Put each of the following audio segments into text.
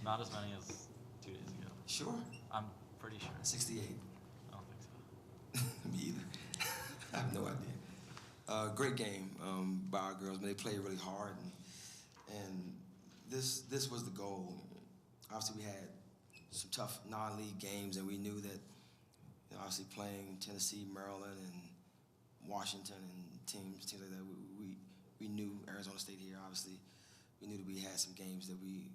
Not as many as 2 days ago. Sure? I'm pretty sure. 68. I don't think so. Me either. I have no idea. Great game by our girls. They played really hard, and this was the goal. Obviously, we had some tough non-league games, and we knew that, obviously playing Tennessee, Maryland, and Washington, and teams like that, we knew Arizona State here. Obviously, we knew that we had some games that we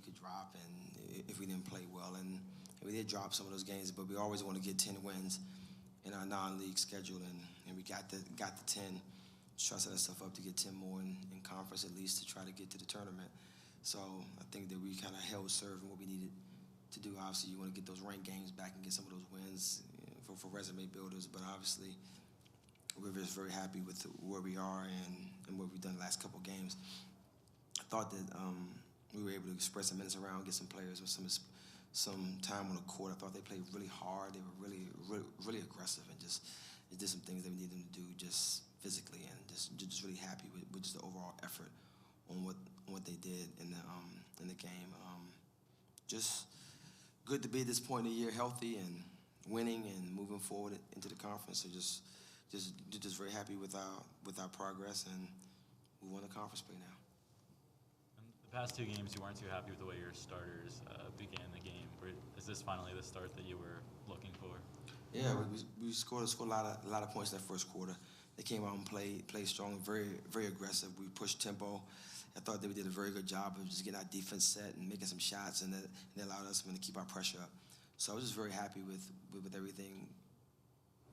could drop, and if we didn't play well, and we did drop some of those games, but we always want to get 10 wins in our non-league schedule, and we got the 10. Try to set ourselves up to get 10 more in conference at least to try to get to the tournament. So I think that we kind of held serve in what we needed to do. Obviously, you want to get those ranked games back and get some of those wins, for resume builders, but obviously we're just very happy with where we are and what we've done the last couple of games. I thought that we were able to express some minutes around, get some players with some time on the court. I thought they played really hard. They were really aggressive, and just did some things that we needed them to do just physically, and just really happy with just the overall effort on what they did in the game. Just good to be at this point in the year, healthy and winning and moving forward into the conference. So just very happy with our progress, and we won the conference play now. In the past 2 games, you weren't too happy with the way your starters began the game. Is this finally the start that you were looking for? Yeah, we scored a lot of points in that first quarter. They came out and played strong, very aggressive. We pushed tempo. I thought that we did a very good job of just getting our defense set and making some shots, and that allowed us to keep our pressure up. So I was just very happy with everything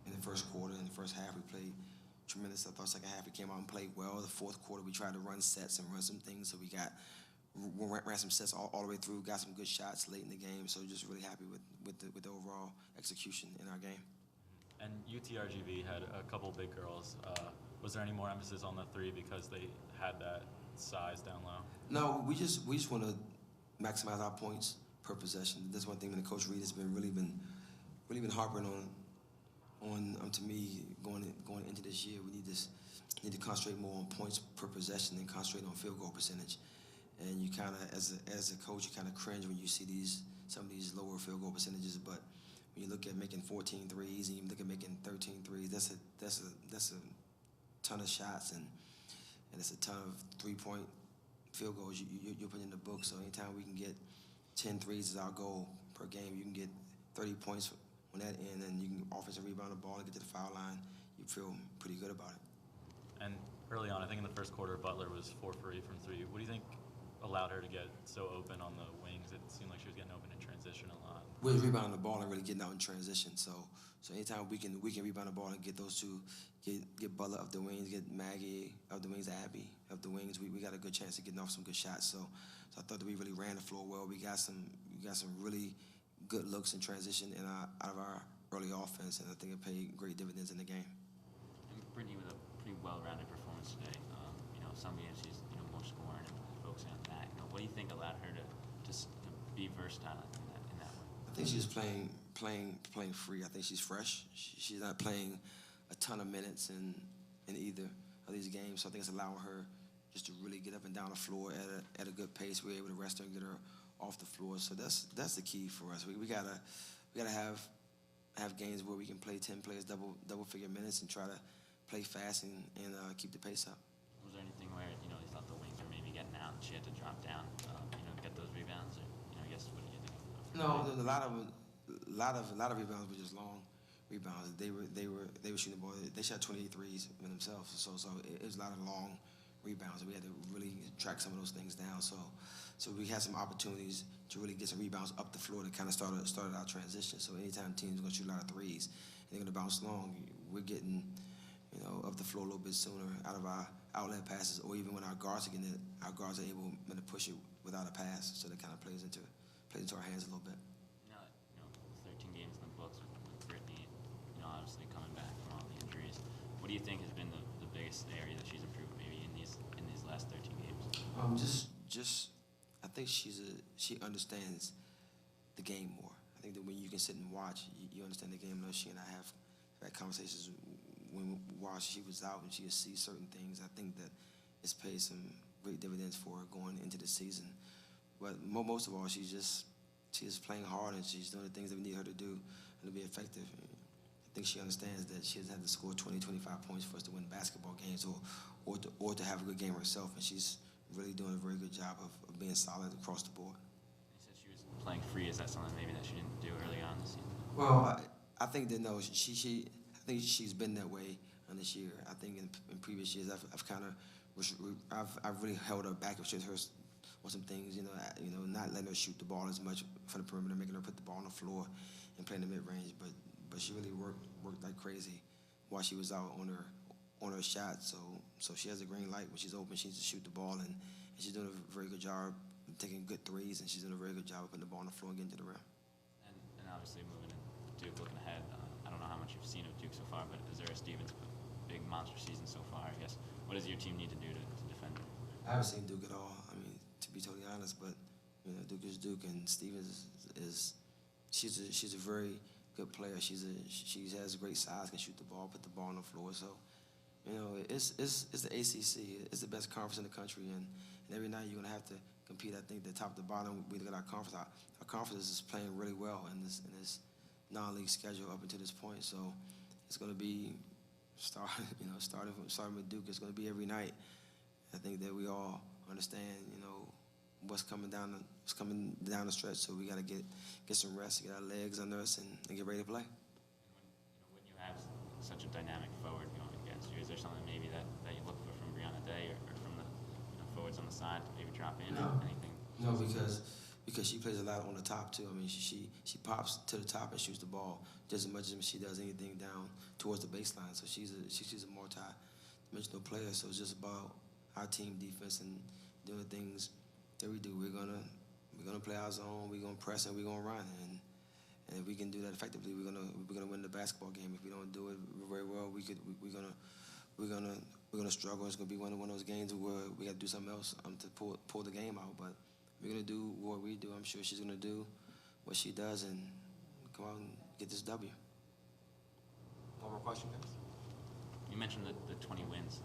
in the first quarter. In the first half, we played tremendous. I thought second half we came out and played well. The fourth quarter, we tried to run sets and run some things. So we ran some sets all the way through, got some good shots late in the game. So just really happy with the overall execution in our game. And UTRGV had a couple big girls. Was there any more emphasis on the 3 because they had that size down low? No, we just want to maximize our points per possession. That's one thing that Coach Reed has really been harping on to me going into this year. We need to concentrate more on points per possession and concentrate on field goal percentage. And you kind of, as a coach, you kind of cringe when you see some of these lower field goal percentages. But when you look at making 14 threes and you look at making 13 threes, that's a ton of shots, and it's a ton of 3-point field goals you're putting in the book. So anytime we can get 10 threes is our goal per game, you can get 30 points on that end, and you can offensive rebound the ball and get to the foul line. You feel pretty good about it. And early on, I think in the first quarter, Butler was 4 for 8 from 3. What do you think allowed her to get so open on the wings? It seemed like she was getting open in transition a lot. We're rebounding the ball and really getting out in transition. So anytime we can rebound the ball and get those two, get Butler up the wings, get Maggie up the wings, Abby up the wings, we got a good chance of getting off some good shots. So I thought that we really ran the floor well. We got some really good looks in transition out of our early offense, and I think it paid great dividends in the game. And Brittany with a pretty well-rounded performance today. Some games she's more scoring and focusing on that. What do you think allowed her to be versatile in that way? I think she's playing free. I think she's fresh. She's not playing a ton of minutes in either of these games. So I think it's allowing her just to really get up and down the floor at a good pace. We're able to rest her and get her off the floor. So that's the key for us. We gotta have games where we can play 10 players double figure minutes and try to play fast and keep the pace up. Was there anything where you thought the wings were maybe getting out and she had to drop down, get those rebounds? Or I guess what do you think? No, a lot of rebounds were just long rebounds. They were shooting the ball. They shot 28 threes themselves. So it was a lot of long rebounds. We had to really track some of those things down. So we had some opportunities to really get some rebounds up the floor to kind of started our transition. So anytime teams are going to shoot a lot of threes and they're going to bounce long, we're getting up the floor a little bit sooner out of our outlet passes, or even when our guards are getting it, our guards are able to push it without a pass. So that kind of plays into our hands a little bit. 13 games in the books with Brittany, obviously coming back from all the injuries. What do you think has been the biggest area that she's improved maybe in these last 13 games? I think she understands the game more. I think that when you can sit and watch, you understand the game. She and I have had conversations while she was out, and she would see certain things. I think that it's paid some great dividends for her going into the season But most of all, she's playing hard, and she's doing the things that we need her to do and to be effective. I think she understands that she doesn't have to score 20, 25 points for us to win basketball games or to have a good game herself, and she's really doing a very good job of being solid across the board. You said she was playing free. Is that something maybe that she didn't do early on this season? Well, I think that no, I think she's been that way this year. I think in previous years I've really held her back with her on some things, not letting her shoot the ball as much from the perimeter, making her put the ball on the floor and play in the mid range. But she really worked like crazy while she was out on her shot. So she has a green light when she's open. She needs to shoot the ball, and she's doing a very good job of taking good threes, and she's doing a very good job of putting the ball on the floor and getting to the rim. And obviously moving in Duke, looking ahead, I don't know how much you've seen of Duke so far, but Azura Stevens, big monster season so far, I guess. What does your team need to do to defend her? I haven't seen Duke at all. I mean, to be totally honest, but Duke is Duke, and Stevens she's a very good player. She has great size, can shoot the ball, put the ball on the floor. So, it's the ACC. It's the best conference in the country, and every night you're gonna have to compete. I think the top to bottom. We look at our conference. Our conference is playing really well in this non-league schedule up until this point. So it's gonna be starting with Duke. It's gonna be every night. I think that we all understand, what's coming down the stretch. So we got to get some rest, get our legs under us, and get ready to play. And when you have such a dynamic forward going against you, is there something maybe that you look for from Brianna Day or from the forwards on the side to maybe drop in or anything? No, because she plays a lot on the top too. I mean, she pops to the top and shoots the ball just as much as she does anything down towards the baseline. So she's a multi-dimensional player. So it's just about our team defense and doing the things that we do. We're gonna play our zone. We're gonna press and we're gonna run. And if we can do that effectively, we're gonna win the basketball game. If we don't do it very well, we're gonna struggle. It's gonna be one of those games where we got to do something else to pull the game out. But we're gonna do what we do. I'm sure she's gonna do what she does and come out and get this W. One more question, guys? You mentioned the 20 wins.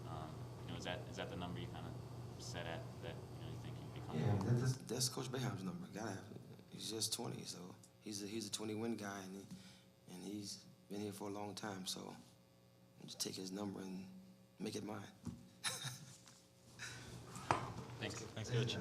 Is that the number you kind of set at that you think you'd be comfortable? Yeah, that's Coach Boeheim's number. Gotta have it. He's just 20, so he's a 20-win guy, and he's been here for a long time. So just take his number and make it mine. Thanks. Thanks, Coach.